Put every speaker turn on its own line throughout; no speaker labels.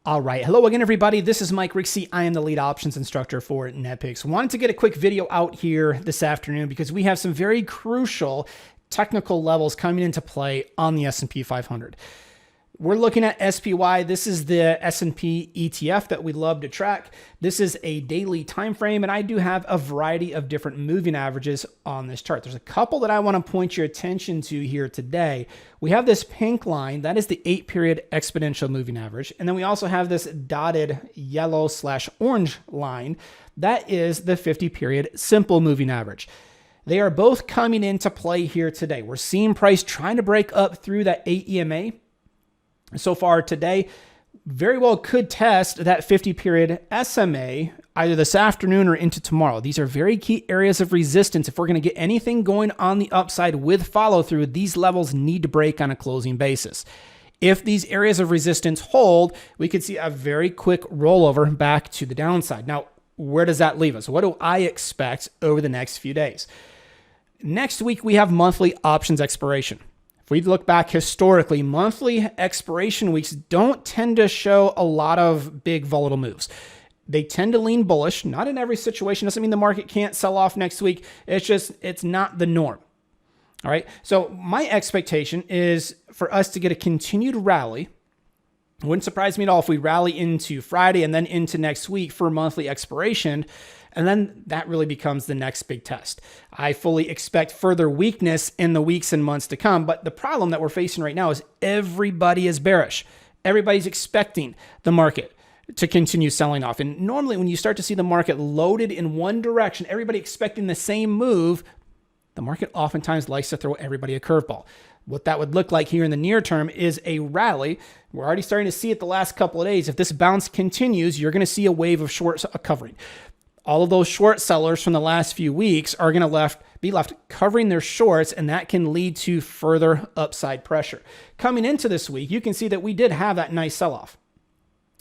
All right. Hello again, everybody. This is Mike Rixey. I am the lead options instructor for NetPicks. Wanted to get a quick video out here this afternoon because we have some very crucial technical levels coming into play on the S&P 500. We're looking at SPY. This is the S&P ETF that we love to track. This is a daily time frame, and I do have a variety of different moving averages on this chart. There's a couple that I want to point your attention to here today. We have this pink line. That is the 8-period exponential moving average. And then we also have this dotted yellow/orange line. That is the 50-period simple moving average. They are both coming into play here today. We're seeing price trying to break up through that 8 EMA. So far today, very well could test that 50-period SMA either this afternoon or into tomorrow. These are very key areas of resistance. If we're going to get anything going on the upside with follow-through, these levels need to break on a closing basis. If these areas of resistance hold, we could see a very quick rollover back to the downside. Now, where does that leave us? What do I expect over the next few days? Next week, we have monthly options expiration. If we look back historically, monthly expiration weeks don't tend to show a lot of big volatile moves. They tend to lean bullish. Not in every situation. Doesn't mean the market can't sell off next week. It's not the norm. All right. So my expectation is for us to get a continued rally. It wouldn't surprise me at all if we rally into Friday and then into next week for monthly expiration. And then that really becomes the next big test. I fully expect further weakness in the weeks and months to come. But the problem that we're facing right now is everybody is bearish. Everybody's expecting the market to continue selling off. And normally when you start to see the market loaded in one direction, everybody expecting the same move, the market oftentimes likes to throw everybody a curveball. What that would look like here in the near term is a rally. We're already starting to see it the last couple of days. If this bounce continues, you're going to see a wave of short covering. All of those short sellers from the last few weeks are going to be left covering their shorts, and that can lead to further upside pressure. Coming into this week, you can see that we did have that nice sell-off.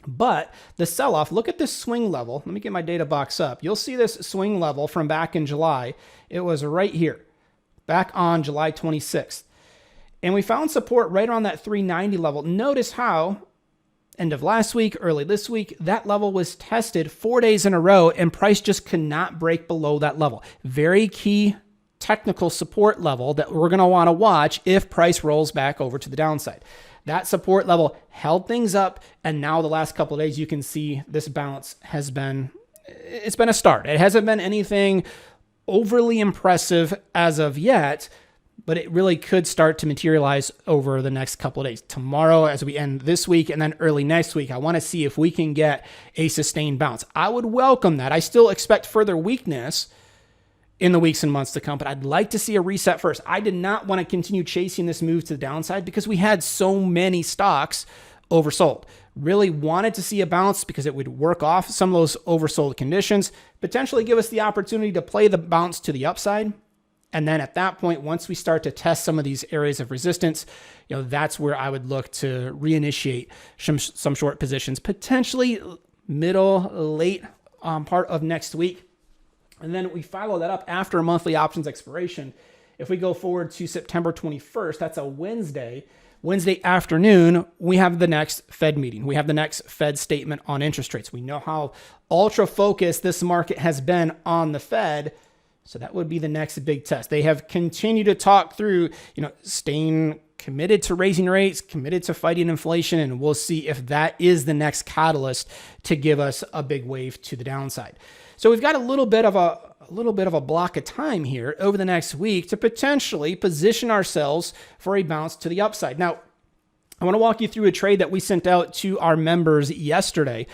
But the sell-off, look at this swing level. Let me get my data box up. You'll see this swing level from back in July. It was right here, back on July 26th. And we found support right around that 390 level. Notice how end of last week, early this week, that level was tested 4 days in a row and price just could not break below that level. Very key technical support level that we're going to want to watch if price rolls back over to the downside. That support level held things up, and now the last couple of days you can see this bounce it's been a start. It hasn't been anything overly impressive as of yet, but it really could start to materialize over the next couple of days. Tomorrow, as we end this week, and then early next week, I want to see if we can get a sustained bounce. I would welcome that. I still expect further weakness in the weeks and months to come, but I'd like to see a reset first. I did not want to continue chasing this move to the downside because we had so many stocks oversold. Really wanted to see a bounce because it would work off some of those oversold conditions, potentially give us the opportunity to play the bounce to the upside. And then at that point, once we start to test some of these areas of resistance, that's where I would look to reinitiate some short positions, potentially middle, late part of next week. And then we follow that up after a monthly options expiration. If we go forward to September 21st, that's a Wednesday afternoon, we have the next Fed meeting. We have the next Fed statement on interest rates. We know how ultra focused this market has been on the Fed. So that would be the next big test. They have continued to talk through, staying committed to raising rates, committed to fighting inflation, and we'll see if that is the next catalyst to give us a big wave to the downside. So we've got a little bit of a block of time here over the next week to potentially position ourselves for a bounce to the upside. Now, I want to walk you through a trade that we sent out to our members yesterday.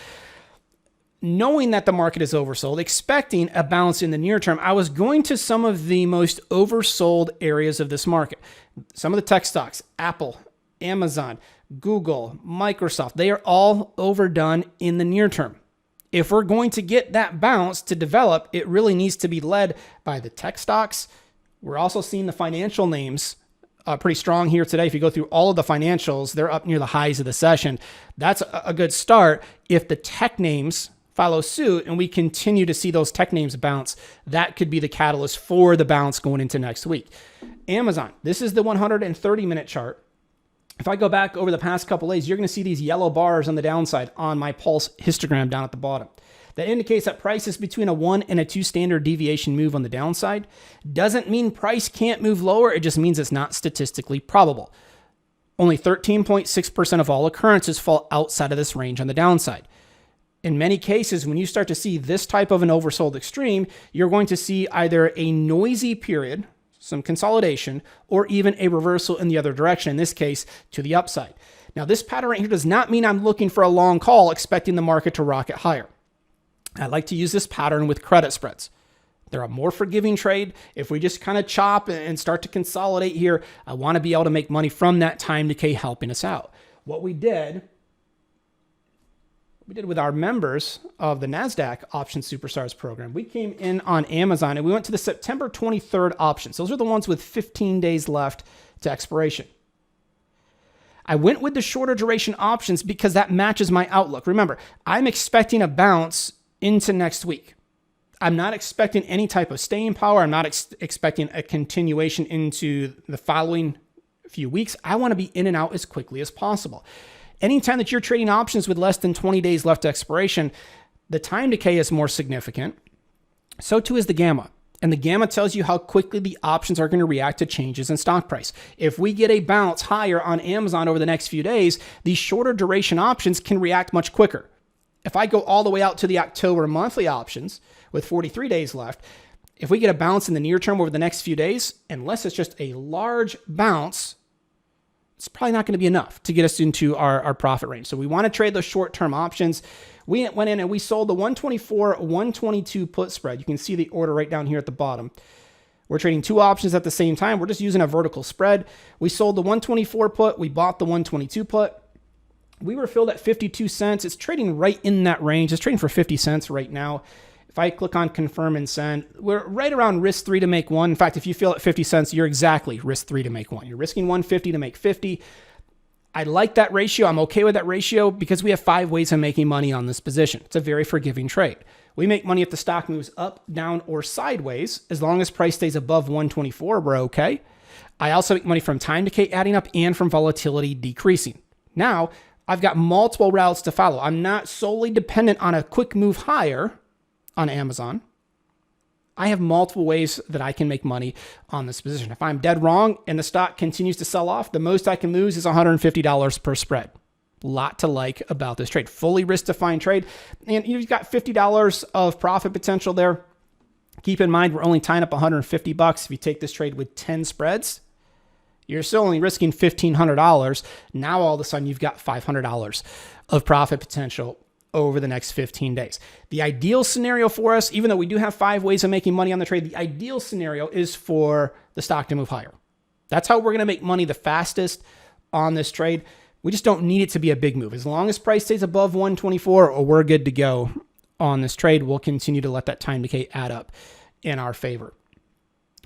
Knowing that the market is oversold, expecting a bounce in the near term, I was going to some of the most oversold areas of this market. Some of the tech stocks, Apple, Amazon, Google, Microsoft, they are all overdone in the near term. If we're going to get that bounce to develop, it really needs to be led by the tech stocks. We're also seeing the financial names pretty strong here today. If you go through all of the financials, they're up near the highs of the session. That's a good start. If the tech names follow suit and we continue to see those tech names bounce, that could be the catalyst for the bounce going into next week. Amazon, this is the 130-minute chart. If I go back over the past couple days, you're going to see these yellow bars on the downside on my pulse histogram down at the bottom. That indicates that price is between a 1 and a 2 standard deviation move on the downside. Doesn't mean price can't move lower. It just means it's not statistically probable. Only 13.6% of all occurrences fall outside of this range on the downside. In many cases, when you start to see this type of an oversold extreme, you're going to see either a noisy period, some consolidation, or even a reversal in the other direction, in this case, to the upside. Now, this pattern right here does not mean I'm looking for a long call expecting the market to rocket higher. I like to use this pattern with credit spreads. They're a more forgiving trade. If we just kind of chop and start to consolidate here, I want to be able to make money from that time decay helping us out. What we did with our members of the NASDAQ Option Superstars program, we came in on Amazon and we went to the September 23rd options. Those are the ones with 15 days left to expiration. I went with the shorter duration options because that matches my outlook. Remember, I'm expecting a bounce into next week. I'm not expecting any type of staying power. I'm not expecting a continuation into the following few weeks. I want to be in and out as quickly as possible. Anytime that you're trading options with less than 20 days left to expiration, the time decay is more significant. So too is the gamma. And the gamma tells you how quickly the options are going to react to changes in stock price. If we get a bounce higher on Amazon over the next few days, these shorter duration options can react much quicker. If I go all the way out to the October monthly options with 43 days left, if we get a bounce in the near term over the next few days, unless it's just a large bounce, it's probably not going to be enough to get us into our profit range. So we want to trade those short-term options. We went in and we sold the 124, 122 put spread. You can see the order right down here at the bottom. We're trading two options at the same time. We're just using a vertical spread. We sold the 124 put. We bought the 122 put. We were filled at 52 cents. It's trading right in that range. It's trading for 50 cents right now. If I click on confirm and send, we're right around risk 3 to make 1. In fact, if you fill at 50 cents, you're exactly risk 3 to make 1. You're risking 150 to make 50. I like that ratio. I'm okay with that ratio because we have 5 ways of making money on this position. It's a very forgiving trade. We make money if the stock moves up, down, or sideways. As long as price stays above 124, we're okay. I also make money from time decay adding up and from volatility decreasing. Now, I've got multiple routes to follow. I'm not solely dependent on a quick move higher on Amazon. I have multiple ways that I can make money on this position. If I'm dead wrong and the stock continues to sell off, the most I can lose is $150 per spread. A lot to like about this trade. Fully risk-defined trade. And you've got $50 of profit potential there. Keep in mind, we're only tying up $150. If you take this trade with 10 spreads, you're still only risking $1,500. Now, all of a sudden, you've got $500 of profit potential over the next 15 days. The ideal scenario for us, even though we do have 5 ways of making money on the trade, the ideal scenario is for the stock to move higher. That's how we're going to make money the fastest on this trade. We just don't need it to be a big move. As long as price stays above 124, we're good to go on this trade. We'll continue to let that time decay add up in our favor.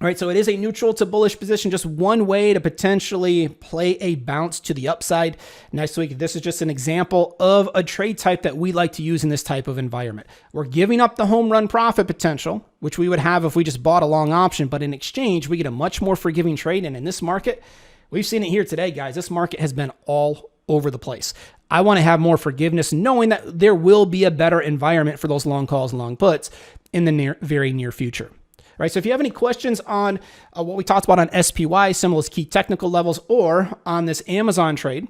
All right, so it is a neutral to bullish position, just one way to potentially play a bounce to the upside next week. This is just an example of a trade type that we like to use in this type of environment. We're giving up the home run profit potential, which we would have if we just bought a long option, but in exchange, we get a much more forgiving trade. And in this market, we've seen it here today, guys. This market has been all over the place. I want to have more forgiveness, knowing that there will be a better environment for those long calls and long puts in the very near future. All right, so if you have any questions on what we talked about on SPY, some of those key technical levels, or on this Amazon trade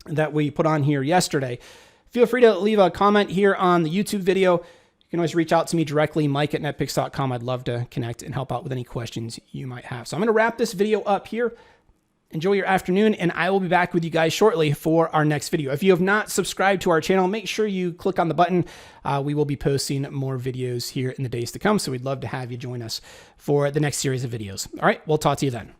that we put on here yesterday, feel free to leave a comment here on the YouTube video. You can always reach out to me directly, mike@netpicks.com. I'd love to connect and help out with any questions you might have. So I'm going to wrap this video up here. Enjoy your afternoon, and I will be back with you guys shortly for our next video. If you have not subscribed to our channel, make sure you click on the button. We will be posting more videos here in the days to come, so we'd love to have you join us for the next series of videos. All right, we'll talk to you then.